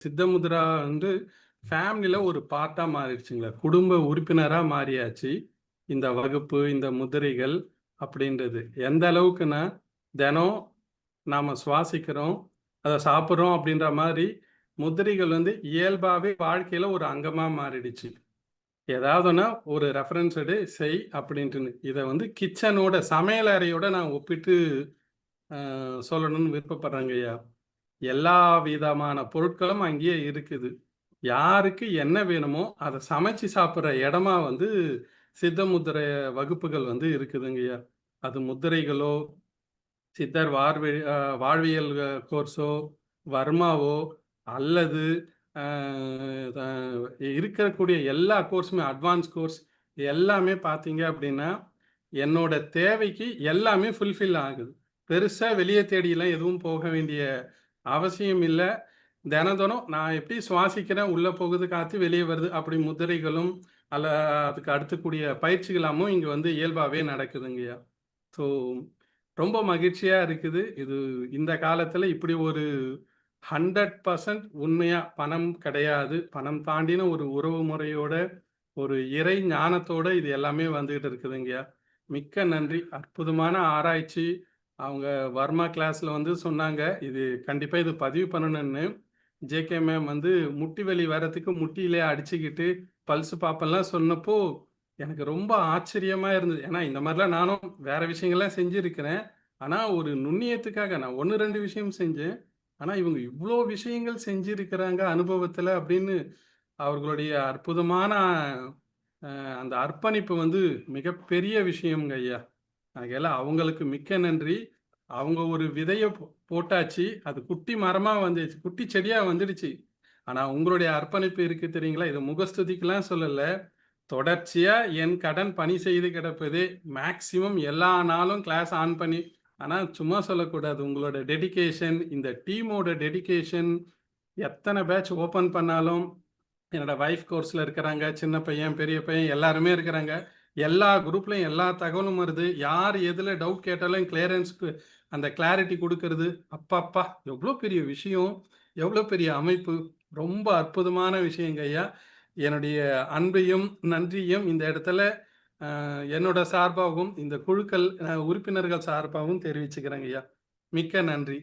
சித்தமுத்ரா வந்து ஃபேமிலில ஒரு பார்ட்டா மாறிடுச்சுங்களா. குடும்ப உறுப்பினரா மாறியாச்சு. இந்த வகுப்பு, இந்த முதிரைகள் அப்படின்றது. எந்த அளவுக்குன்னா, தினம் நாம சுவாசிக்கிறோம், அத சாப்பிடுறோம் அப்படின்ற மாரி முதிரைகள் வந்து இயல்பாவே வாழ்க்கையில ஒரு அங்கமா மாறிடுச்சு. ஏதாவதுன்னா ஒரு ரெஃபரன்ஸ் எடு, செய் அப்படின்ட்டுன்னு. இத வந்து கிச்சனோட சமையல் அறையோட நான் ஒப்பிட்டு சொல்லணும்னு விருப்பப்படுறேங்கய்யா. எல்லா விதமான பொருட்களும் அங்கேயே இருக்குது. யாருக்கு என்ன வேணுமோ, அத சமைச்சு சாப்பிடுற இடமா வந்து சித்த முத்திரை வகுப்புகள் வந்து இருக்குதுங்கய்யா. அது முத்திரைகளோ, சித்தர் வாழ்வியல் கோர்ஸோ, வர்மாவோ அல்லது அ த இருக்கக்கூடிய எல்லா கோர்ஸுமே அட்வான்ஸ் கோர்ஸ் எல்லாமே பார்த்தீங்க அப்படின்னா, என்னோட தேவைக்கு எல்லாமே ஃபுல்ஃபில் ஆகுது. பெருசா வெளிய தேடிலாம் எதுவும் போக வேண்டிய அவசியம் இல்ல. தினம் நான் எப்படி சுவாசிக்கிறேன், உள்ள போகுது காத்து, வெளிய வருது. அப்படி முத்திரைகளும், அல்ல அதுக்கு அடுத்தக்கூடிய பயிற்சிகளாமும் இங்க வந்து இயல்பாவே நடக்குதுங்கய்யா. ஸோ ரொம்ப மகிழ்ச்சியா இருக்குது. இது இந்த காலத்துல இப்படி ஒரு 100% உண்மையா பணம் கிடையாது. பணம் தாண்டின ஒரு உறவு முறையோட, ஒரு இறை ஞானத்தோட இது எல்லாமே வந்துகிட்டு இருக்குதுங்கய்யா. மிக்க நன்றி. அற்புதமான ஆராய்ச்சி. அவங்க வர்மா கிளாஸ்ல வந்து சொன்னாங்க. இது கண்டிப்பா இது பதிவு பண்ணணும்னு. ஜேகே மேம் வந்து முட்டி வலி வரதுக்கு முட்டியிலே அடிச்சுக்கிட்டு பல்ஸ் பாப்பெல்லாம் சொன்னப்போ, எனக்கு ரொம்ப ஆச்சரியமா இருந்தது. ஏன்னா இந்த மாரிலாம் நானும் வேற விஷயங்கள்லாம் செஞ்சிருக்கிறேன். ஆனா ஒரு நுண்ணியத்துக்காக நான் 1, 2 விஷயம் செஞ்சேன். ஆனா இவங்க இவ்ளோ விஷயங்கள் செஞ்சிருக்கிறாங்க அனுபவத்துல அப்படின்னு அவர்களுடைய அற்புதமான அந்த அர்ப்பணிப்பு வந்து மிகப்பெரிய விஷயம்ங்க ஐயா. ஆகையால அவங்களுக்கு மிக்க நன்றி. அவங்க ஒரு விதைய போட்டாச்சு. அது குட்டி மரமா வந்துச்சு. குட்டி செடியா வந்துடுச்சு. ஆனா உங்களுடைய அர்ப்பணிப்பு இருக்கு தெரியுங்களா? இத முகஸ்துதிக்கலாம் சொல்லல. தொடர்ச்சியா என் கடன் பணி செய்து கிடப்பது. மேக்ஸிமம் எல்லா நாளும் கிளாஸ் ஆன் பண்ணி ஆனா சும்மா சொல்லக்கூடாது. உங்களோட டெடிகேஷன், இந்த டீமோட டெடிகேஷன் எத்தன பேட்ச் ஓப்பன் பண்ணாலும் என்னோட வைஃப் கோர்ஸ்ல இருக்கிறாங்க. சின்ன பையன், பெரிய பையன் எல்லாருமே இருக்கிறாங்க. எல்லா குரூப்லயும் எல்லா தகவலும் வருது. யார் எதுல டவுட் கேட்டாலும் கிளியரன்ஸ்க்கு அந்த கிளாரிட்டி குடுக்கறது. அப்பப்பா! எவ்ளோ பெரிய விஷயம். எவ்ளோ பெரிய அமைப்பு. ரொம்ப அற்புதமான விஷயங்க ஐயா. என்னுடைய அன்பையும், நன்றியும் இந்த இடத்துல என்னோட சார்பாகவும், இந்த குழுக்கள் உறுப்பினர்கள் சார்பாகவும் தெரிவிச்சுக்கிறேங்க ஐயா. மிக்க நன்றி.